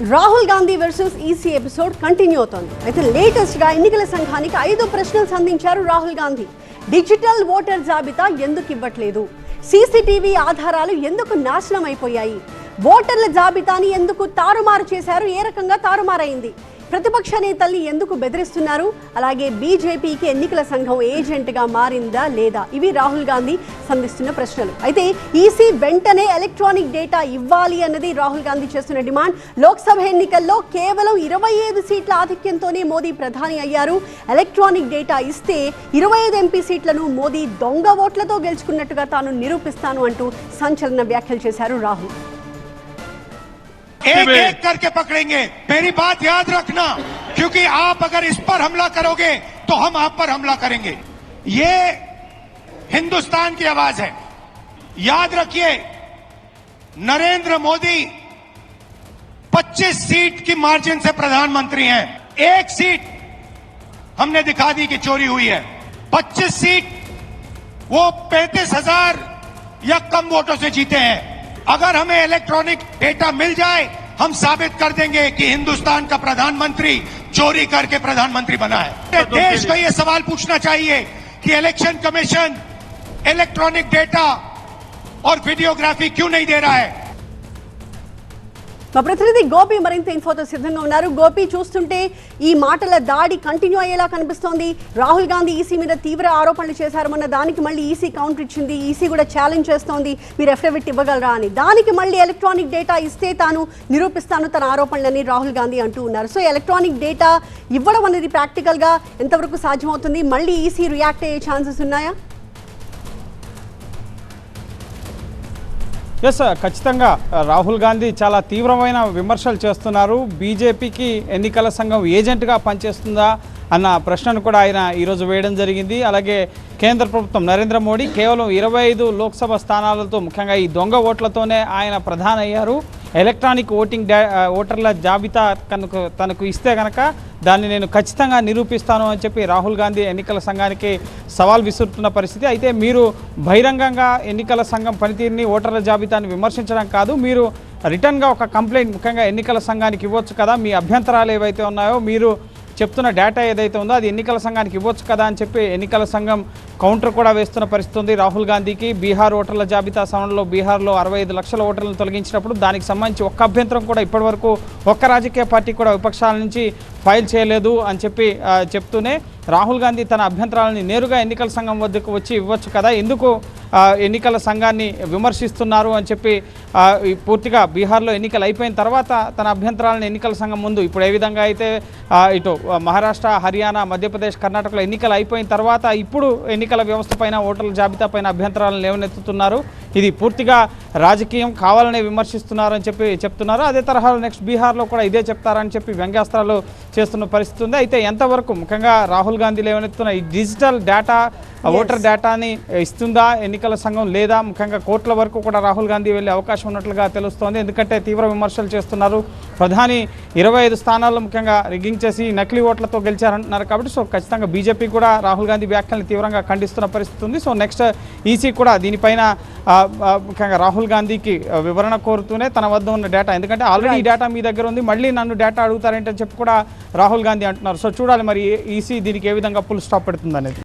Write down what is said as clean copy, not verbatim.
Rahul Gandhi versus EC episode continue అవుతోంది. అయితే latest గా ఎన్నికల సంఘానికి 5 ప్రశ్నలు సంధించారు రాహుల్ గాంధీ. డిజిటల్ ఓటర్ జాబితా ఎందుకు ఇవ్వట్లేదు? సీసీటీవీ ఆధారాలు ఎందుకు నాశనం అయిపోయాయి? ఓటర్ల జాబితాని ఎందుకు తారుమారు చేశారు? ఏ రకంగా తారుమారైంది? ప్రతిపక్ష నేతల్ని ఎందుకు బెదిరిస్తున్నారు? అలాగే బీజేపీకి ఎన్నికల సంఘం ఏజెంట్గా మారిందా లేదా? ఇవి రాహుల్ గాంధీ సంధిస్తున్న ప్రశ్నలు. అయితే ఈసీ వెంటనే ఎలక్ట్రానిక్ డేటా ఇవ్వాలి అన్నది రాహుల్ గాంధీ చేస్తున్న డిమాండ్. లోక్సభ ఎన్నికల్లో కేవలం 25 సీట్ల ఆధిక్యంతోనే మోదీ ప్రధాని అయ్యారు. ఎలక్ట్రానిక్ డేటా ఇస్తే 25 ఎంపీ సీట్లను మోదీ దొంగ ఓట్లతో గెలుచుకున్నట్టుగా తాను నిరూపిస్తాను అంటూ సంచలన వ్యాఖ్యలు చేశారు రాహుల్. एक एक करके पकड़ेंगे, मेरी बात याद रखना, क्योंकि आप अगर इस पर हमला करोगे तो हम आप पर हमला करेंगे। ये हिंदुस्तान की आवाज है, याद रखिए। नरेंद्र मोदी 25 सीट की मार्जिन से प्रधानमंत्री हैं। एक सीट हमने दिखा दी कि चोरी हुई है, 25 सीट वो 35,000 या कम वोटों से जीते हैं। अगर हमें इलेक्ट्रॉनिक डेटा मिल जाए, हम साबित कर देंगे कि हिंदुस्तान का प्रधानमंत्री चोरी करके प्रधानमंत्री बना है। देश को यह सवाल पूछना चाहिए कि इलेक्शन कमीशन इलेक्ट्रॉनिक डेटा और वीडियोग्राफी क्यों नहीं दे रहा है। మా ప్రతినిధి గోపి మరింత ఇన్ఫోతో సిద్ధంగా ఉన్నారు. గోపి, చూస్తుంటే ఈ మాటల దాడి కంటిన్యూ అయ్యేలా కనిపిస్తోంది. రాహుల్ గాంధీ ఈసీ మీద తీవ్ర ఆరోపణలు చేశారు. మొన్న దానికి మళ్ళీ ఈసీ కౌంటర్ ఇచ్చింది. ఈసీ కూడా ఛాలెంజ్ చేస్తోంది, మీరు అఫిడవిట్ ఇవ్వగలరా అని. దానికి మళ్ళీ ఎలక్ట్రానిక్ డేటా ఇస్తే తాను నిరూపిస్తాను తన ఆరోపణలని రాహుల్ గాంధీ అంటూ ఉన్నారు. సో ఎలక్ట్రానిక్ డేటా ఇవ్వడం అనేది ప్రాక్టికల్గా ఎంతవరకు సాధ్యమవుతుంది? మళ్ళీ ఈసీ రియాక్ట్ అయ్యే ఛాన్సెస్ ఉన్నాయా? ఎస్, ఖచ్చితంగా రాహుల్ గాంధీ చాలా తీవ్రమైన విమర్శలు చేస్తున్నారు. బీజేపీకి ఎన్నికల సంఘం ఏజెంట్గా పనిచేస్తుందా అన్న ప్రశ్నను కూడా ఆయన ఈరోజు వేయడం జరిగింది. అలాగే కేంద్ర ప్రభుత్వం నరేంద్ర మోడీ కేవలం 25 లోక్సభ స్థానాలతో, ముఖ్యంగా ఈ దొంగ ఓట్లతోనే ఆయన ప్రధాని అయ్యారు. ఎలక్ట్రానిక్ ఓటర్ల జాబితా తనకు ఇస్తే కనుక దాన్ని నేను ఖచ్చితంగా నిరూపిస్తాను అని చెప్పి రాహుల్ గాంధీ ఎన్నికల సంఘానికి సవాల్ విసురుతున్న పరిస్థితి. అయితే మీరు బహిరంగంగా ఎన్నికల సంఘం పనితీరుని, ఓటర్ల జాబితాని విమర్శించడం కాదు, మీరు రిటర్న్గా ఒక కంప్లైంట్ ముఖ్యంగా ఎన్నికల సంఘానికి ఇవ్వచ్చు కదా. మీ అభ్యంతరాలు ఏవైతే ఉన్నాయో, మీరు చెప్తున్న డేటా ఏదైతే ఉందో అది ఎన్నికల సంఘానికి ఇవ్వచ్చు కదా అని చెప్పి ఎన్నికల సంఘం కౌంటర్ కూడా వేస్తున్న పరిస్థితి ఉంది రాహుల్ గాంధీకి. బీహార్ ఓటర్ల జాబితా సవరణలో బీహార్లో 65 లక్షల ఓటర్లను తొలగించినప్పుడు దానికి సంబంధించి ఒక్క అభ్యంతరం కూడా ఇప్పటివరకు ఒక్క రాజకీయ పార్టీ కూడా విపక్షాల నుంచి ఫైల్ చేయలేదు అని చెప్పి చెప్తూనే రాహుల్ గాంధీ తన అభ్యంతరాలని నేరుగా ఎన్నికల సంఘం వద్దకు వచ్చి ఇవ్వచ్చు కదా, ఎందుకు ఎన్నికల సంఘాన్ని విమర్శిస్తున్నారు అని చెప్పి పూర్తిగా బీహార్లో ఎన్నికలు అయిపోయిన తర్వాత తన అభ్యంతరాలను ఎన్నికల సంఘం ముందు, ఇప్పుడు ఏ విధంగా అయితే ఇటు మహారాష్ట్ర, హర్యానా, మధ్యప్రదేశ్, కర్ణాటకలో ఎన్నికలు అయిపోయిన తర్వాత ఇప్పుడు ఎన్నికల వ్యవస్థ పైన, ఓటర్ల జాబితా పైన అభ్యంతరాలను లేవనెత్తుతున్నారు. ఇది పూర్తిగా రాజకీయం, కావాలనే విమర్శిస్తున్నారు అని చెప్పి చెప్తున్నారు. అదే తరహాలో నెక్స్ట్ బీహార్లో కూడా ఇదే చెప్తారని చెప్పి వ్యంగ్యాస్త్రాలు చేస్తున్న పరిస్థితి ఉంది. అయితే ఎంతవరకు ముఖ్యంగా రాహుల్ గాంధీ లేవనెత్తున్న ఈ డిజిటల్ డేటా, ఓటర్ డేటాని ఇస్తుందా ఎన్నికల సంఘం లేదా, ముఖ్యంగా కోర్టుల వరకు కూడా రాహుల్ గాంధీ వెళ్ళే అవకాశం ఉన్నట్లుగా తెలుస్తోంది. ఎందుకంటే తీవ్ర విమర్శలు చేస్తున్నారు. ప్రధాని 25 స్థానాల్లో ముఖ్యంగా రిగ్గింగ్ చేసి నకిలీ ఓట్లతో గెలిచారంటున్నారు కాబట్టి సో ఖచ్చితంగా బీజేపీ కూడా రాహుల్ గాంధీ వ్యాఖ్యలను తీవ్రంగా ఖండిస్తున్న పరిస్థితి ఉంది. సో నెక్స్ట్ ఈసీ కూడా దీనిపైన ముఖ్యంగా రాహుల్ గాంధీకి వివరణ కోరుతూనే తన వద్ద ఉన్న డేటా, ఎందుకంటే ఆల్రెడీ ఈ డేటా మీ దగ్గర ఉంది, మళ్ళీ నన్ను డేటా అడుగుతారేంటని చెప్పి కూడా రాహుల్ గాంధీ అంటున్నారు. సో చూడాలి మరి ఈసీ దీనికి ఏ విధంగా ఫుల్ స్టాప్ పెడుతుంది అనేది.